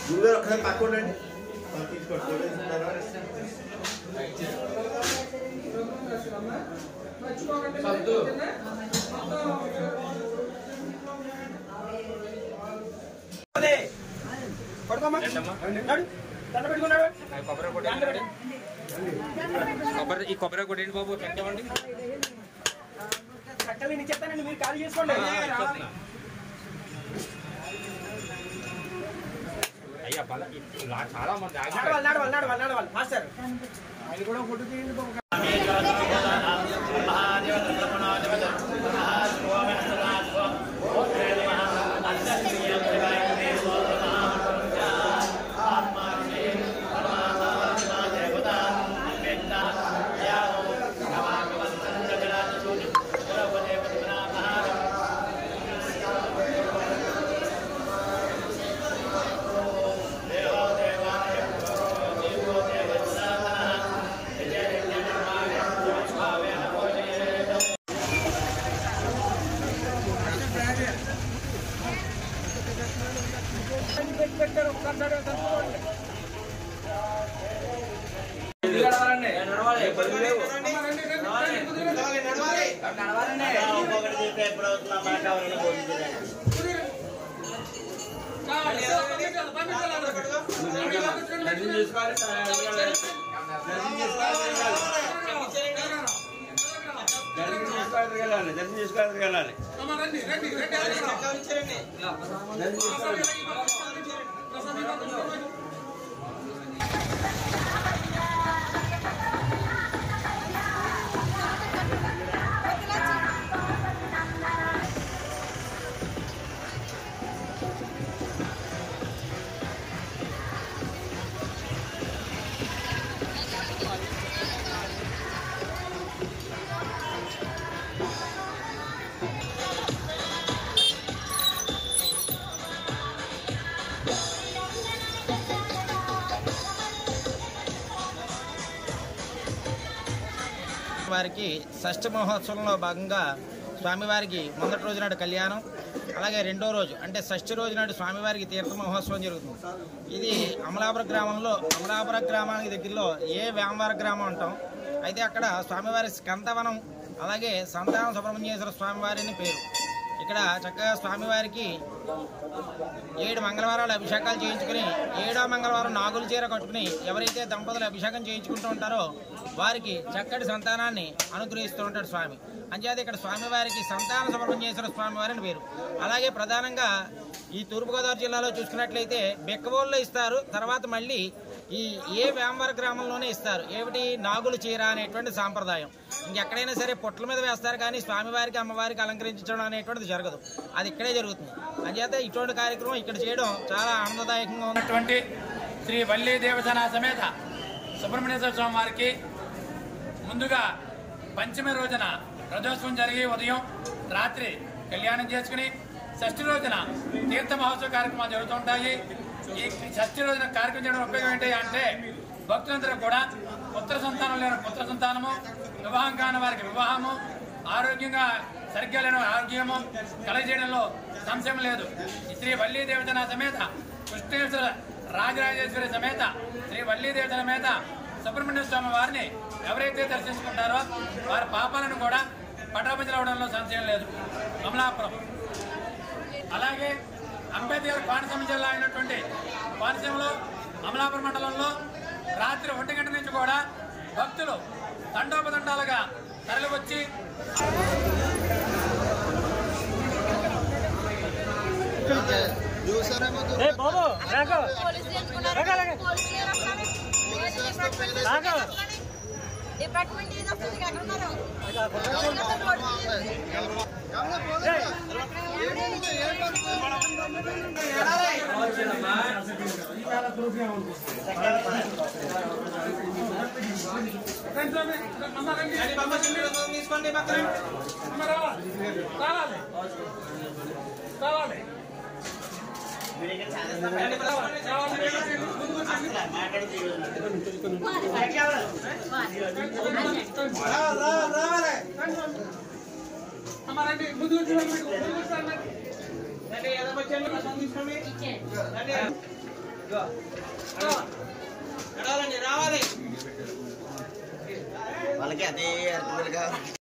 ముందు ఒకసారి పక్కండి కొబ్బరి ఈ కొబ్బరి కొట్టండి బాబు పెట్టండి కట్టలు నేను చెప్తానండి మీరు ఖాళీ చేసుకోండి అయ్యా చాలా మంది నడవాలి మాస్టర్ ఆయన కూడా ఫోటో తీయండి వారికి షష్ఠి మహోత్సవంలో భాగంగా స్వామివారికి మొదటి రోజు నాడు కళ్యాణం, అలాగే రెండో రోజు అంటే షష్ఠి రోజు నాడు స్వామివారికి తీర్థ మహోత్సవం జరుగుతుంది. ఇది అమలాపురం గ్రామానికి దగ్గరలో వేమవార గ్రామం అంటాం. అయితే అక్కడ స్వామివారి స్కందవనం, అలాగే సంతాన సుబ్రహ్మణ్యేశ్వర స్వామివారిని పేరు. ఇక్కడ చక్కగా స్వామివారికి 7 మంగళవారాలు అభిషేకాలు చేయించుకుని 7వ మంగళవారం నాగుల చీర కట్టుకుని ఎవరైతే దంపతులు అభిషేకం చేయించుకుంటూ ఉంటారో వారికి చక్కటి సంతానాన్ని అనుగ్రహిస్తూ ఉంటాడు స్వామి. అంచేత ఇక్కడ స్వామివారికి సంతాన సుబ్రహ్మణ్యేశ్వర స్వామివారిని పేరు. అలాగే ప్రధానంగా ఈ తూర్పుగోదావరి జిల్లాలో చూసుకున్నట్లయితే బెక్కవోల్లో ఇస్తారు, తర్వాత మళ్ళీ ఈ వేమవార గ్రామంలోనే ఇస్తారు. ఏమిటి? నాగుల చీర అనేటువంటి సాంప్రదాయం. ఇంకెక్కడైనా సరే పొట్ల మీద వేస్తారు, కానీ స్వామివారికి అమ్మవారికి అలంకరించడం అనేటువంటిది జరగదు. అది ఇక్కడే జరుగుతుంది. అంచేత ఇటువంటి కార్యక్రమం ఇక్కడ చేయడం చాలా ఆనందదాయకంగా ఉన్నటువంటి శ్రీ వల్లి దేవసేన సమేత సుబ్రహ్మణ్యేశ్వర స్వామి వారికి ముందుగా పంచమి రోజున రథోత్సవం జరిగి ఉదయం రాత్రి కళ్యాణం చేసుకుని షష్ఠి రోజున తీర్థ మహోత్సవ కార్యక్రమాలు జరుగుతుంటాయి. ఈ షష్ఠి రోజున కార్యక్రమం చేయడం ఉపయోగం ఏంటి అంటే భక్తులందరూ కూడా పుత్ర సంతానం లేని పుత్ర సంతానము, వివాహం కాని వారికి వివాహము, ఆరోగ్యంగా సరిగ్గా లేని ఆరోగ్యము కలగజేయడంలో సంశయం లేదు. శ్రీ వల్లి దేవసేన సమేత కృష్ణేశ్వర రాజరాజేశ్వరి సమేత శ్రీ వల్లి దేవసేన సమేత సుబ్రహ్మణ్య స్వామి వారిని ఎవరైతే దర్శించుకుంటారో వారి పాపాలను కూడా పటాపంచలవడంలో సంశయం లేదు. అమలాపురం అలాగే అంబేద్కర్ కోనసీమ జిల్లా అయినటువంటి కోనసీమలో అమలాపురం మండలంలో రాత్రి 1 గంట నుంచి కూడా భక్తులు తండోపతండాలుగా తరలివచ్చి डिपार्टमेंट రండి ముందుకు చూడండి తీసుకోండి రావాలి వాళ్ళకి అదే అర్థం కావాలి.